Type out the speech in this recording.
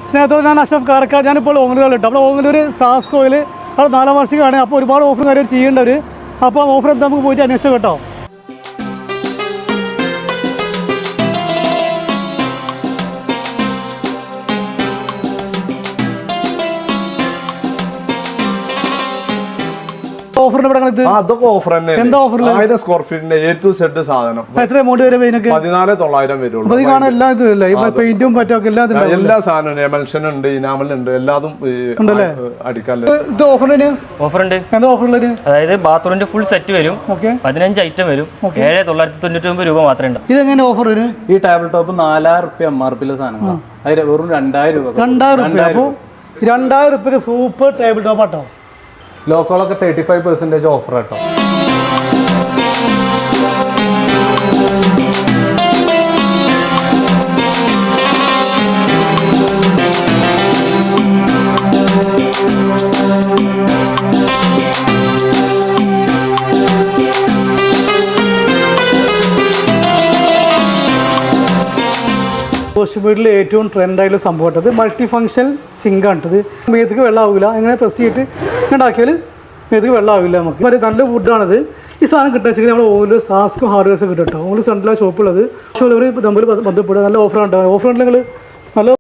സ്നേഹത്തോടെ ഞാൻ അഷ്റഫ് കാരക്കാട്. ഞാനിപ്പോൾ ഓങ്ങലൂർ കേട്ടോ. അപ്പോൾ ഓങ്ങലൂർ സാസ്കോയിൽ അത് 4ാം വാർഷികമാണ്. അപ്പോൾ ഒരുപാട് ഓഫറും കാര്യം ചെയ്യേണ്ടവർ. അപ്പോൾ ഓഫർ എന്താ നമുക്ക് പോയിട്ട് അന്വേഷിച്ചു കേട്ടോ. അതൊക്കെ ഓഫർ തന്നെ. എന്താ ഓഫർ? 1000 സ്ക്വയർ ഫീറ്റിന്റെ A to Z സാധനം. എത്ര എമൗണ്ട് വരെ? 14,900 വരുള്ളൂ. പെയിന്റും പറ്റൊക്കെ എല്ലാ സാധനവും എമൽഷൻ ഉണ്ട്, ഇനാമൽ ഉണ്ട്, എല്ലാതും അടിക്കാൻ. ഇത് ഓഫറിന് ഓഫർ ഉണ്ട്. എന്താ ഓഫറിന്? അതായത് ബാത്റൂമിന്റെ ഫുൾ സെറ്റ് വരും. 15 ഐറ്റം വരും. 7,999 രൂപ മാത്രമേ ഉണ്ട്. ഇതെങ്ങനെ ഓഫർ വരും? ഈ ടേബിൾ ടോപ്പ് 4000 MRP സാധനങ്ങളാണ്. അതിന് വെറും 2000 രൂപ. 2000 രൂപ. അപ്പോൾ 2000 രൂപയ്ക്ക് സൂപ്പർ ടേബിൾ ടോപ്പ് ആട്ടോ. ലോക്കോളൊക്കെ 35% ഓഫർ കേട്ടോ. വീട്ടിൽ ഏറ്റവും ട്രെൻഡായിട്ടുള്ള സംഭവം ഇത് മൾട്ടി ഫംഗ്ഷൻ സിങ്കാണ്. ഇത് മേത്തേക്ക് വെള്ളമാവില്ല. ഇങ്ങനെ പ്രസ് ചെയ്തിട്ട് ഉണ്ടാക്കിയാൽ മേത്തേക്ക് വെള്ളമാവില്ല. നമുക്ക് നല്ല ഫുഡാണിത്. ഈ സാധനം കിട്ടുക വെച്ചാൽ നമ്മൾ ഓരോ സാസ്കോ ഹാർഡ്വെയർസ് കിട്ടും കേട്ടോ. ഓരോ സെൻട്രലാണ് ഷോപ്പുള്ളത്. തമ്മിൽ ബന്ധപ്പെടുക. നല്ല ഓഫറാണ്. ഓഫറുണ്ട്. നിങ്ങൾ നല്ല